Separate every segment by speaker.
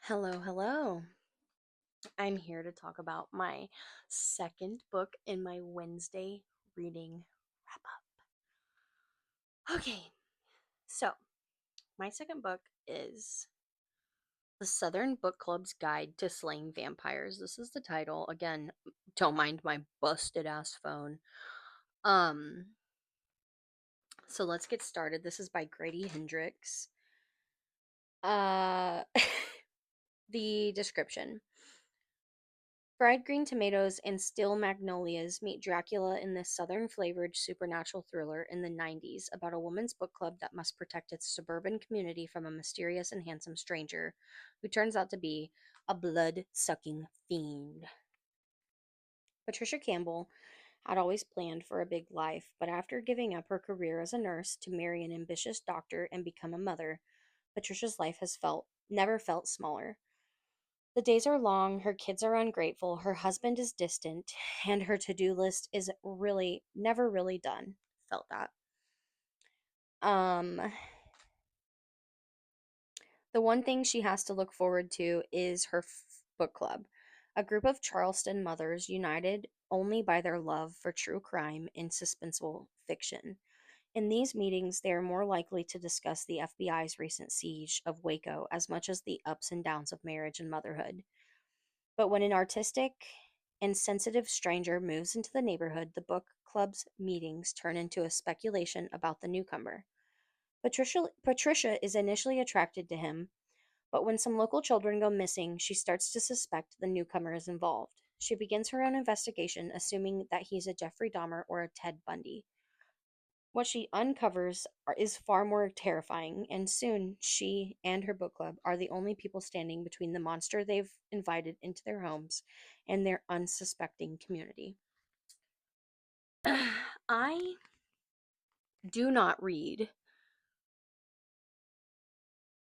Speaker 1: Hello, hello. I'm here to talk about my second book in my Wednesday reading wrap up. Okay, so my second book is The Southern Bookclubs Guide to Slaying Vampires. This is the title. Again, don't mind my busted ass phone. Um, so let's get started. This is by Grady Hendrix. Uh the description. Fried green tomatoes and still magnolias meet Dracula in this southern flavored supernatural thriller in the 90s about a woman's book club that must protect its suburban community from a mysterious and handsome stranger who turns out to be a blood sucking fiend. Patricia Campbell had always planned for a big life, but after giving up her career as a nurse to marry an ambitious doctor and become a mother, Patricia's life has never felt smaller. The days are long, her kids are ungrateful, her husband is distant, and her to do list is really never really done. Felt that. Um, the one thing she has to look forward to is her book club, a group of Charleston mothers united only by their love for true crime and suspenseful fiction. In these meetings, they are more likely to discuss the FBI's recent siege of Waco as much as the ups and downs of marriage and motherhood. But when an artistic and sensitive stranger moves into the neighborhood, the book club's meetings turn into a speculation about the newcomer. Patricia is initially attracted to him, but when some local children go missing, she starts to suspect the newcomer is involved. She begins her own investigation, assuming that he's a Jeffrey Dahmer or a Ted Bundy. What she uncovers is far more terrifying, and soon she and her book club are the only people standing between the monster they've invited into their homes and their unsuspecting community. I do not read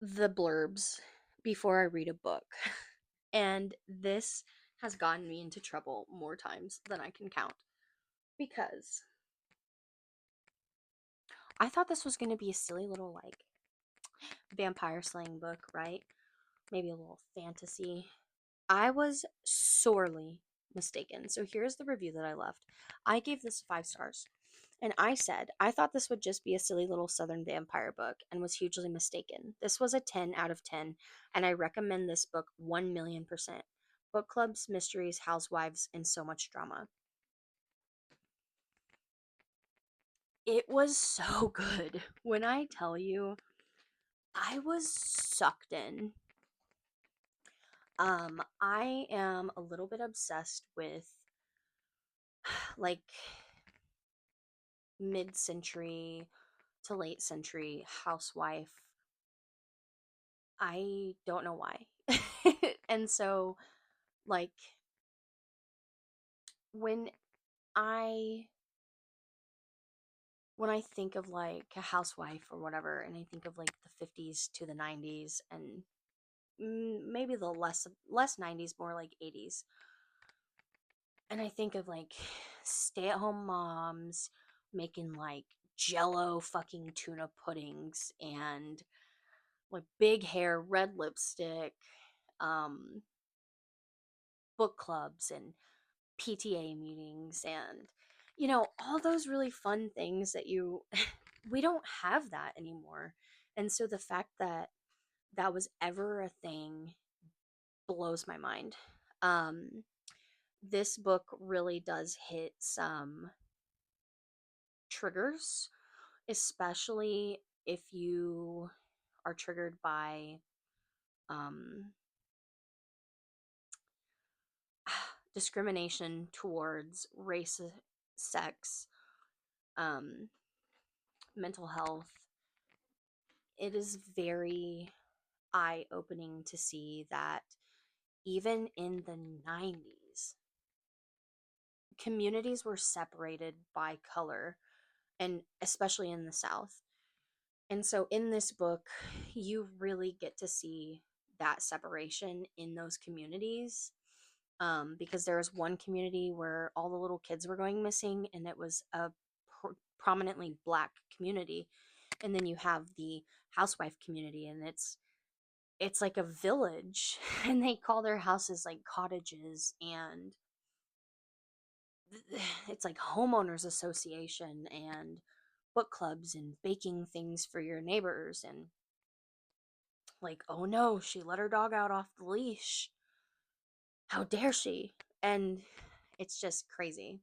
Speaker 1: the blurbs before I read a book, and this has gotten me into trouble more times than I can count because I thought this was going to be a silly little, like, vampire slaying book, right? Maybe a little fantasy. I was sorely mistaken. So here's the review that I left. I gave this 5 stars. And I said, I thought this would just be a silly little Southern vampire book and was hugely mistaken. This was a 10 out of 10, and I recommend this book 1,000,000%. Book clubs, mysteries, housewives, and so much drama. It was so good. When I tell you, I was sucked in. I am a little bit obsessed with like mid-century to late century housewife. I don't know why. And so, like, when I when I think of like a housewife or whatever, and I think of like the 50s to the 90s and maybe the less 90s, more like 80s. And I think of like stay-at-home moms making like jello fucking tuna puddings and like big hair, red lipstick, um, book clubs and PTA meetings and all those really fun things that you we don't have that anymore. And so the fact that that was ever a thing blows my mind. Um this book really does hit some triggers, especially if you are triggered by um discrimination towards race, sex, um, mental health. It is very eye opening to see that even in the 90s, communities were separated by color, and especially in the South. And so in this book, you really get to see that separation in those communities. Because there was one community where all the little kids were going missing, and it was a prominently black community. And then you have the housewife community, and it's it's like a village and they call their houses like cottages, and it's like homeowners association and book clubs and baking things for your neighbors, and like, oh no, she let her dog out off the leash, how dare she. And it's just crazy.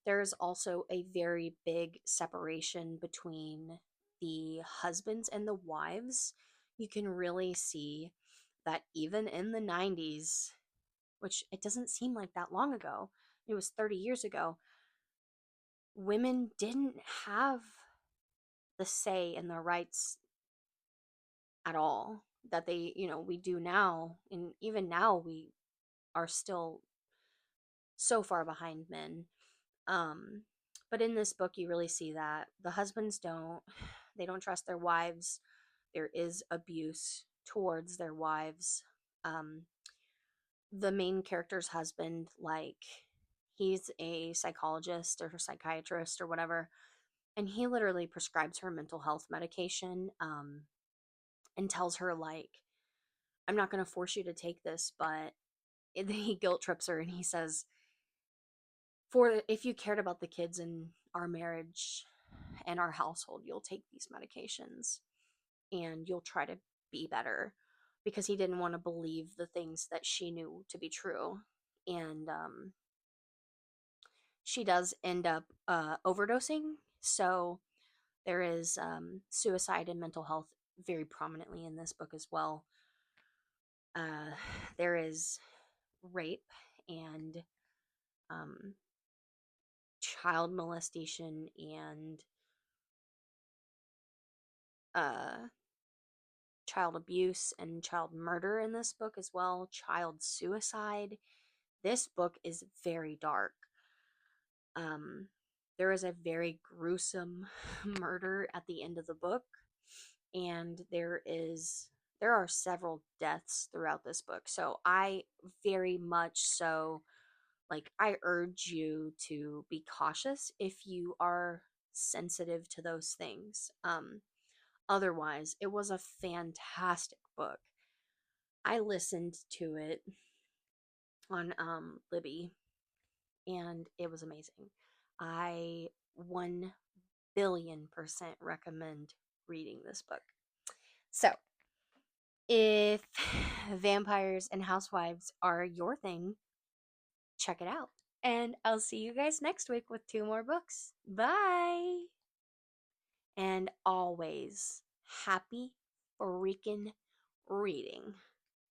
Speaker 1: There's also a very big separation between the husbands and the wives. You can really see that even in the 90s, which it doesn't seem like that long ago, it was 30 years ago, women didn't have the say and the rights at all that they, we do now. And even now, we are still so far behind men. Um, but in this book, you really see that the husbands they don't trust their wives. There is abuse towards their wives. Um, the main character's husband, like, he's a psychologist or psychiatrist or whatever, and he literally prescribes her mental health medication, and tells her, like, I'm not going to force you to take this, but he guilt trips her and he says, for if you cared about the kids in our marriage and our household, you'll take these medications and you'll try to be better, because he didn't want to believe the things that she knew to be true. And she does end up overdosing. So there is suicide and mental health very prominently in this book as well. Uh, there is rape and um, child molestation and uh, child abuse and child murder in this book as well, child suicide. This book is very dark. Um, there is a very gruesome murder at the end of the book, and there are several deaths throughout this book. So I very much so, like, I urge you to be cautious if you are sensitive to those things. Otherwise, it was a fantastic book. I listened to it on Libby, and it was amazing. I 1,000,000,000% recommend reading this book. So, if vampires and housewives are your thing, check it out. And I'll see you guys next week with 2 more books. Bye! And always, happy freaking reading.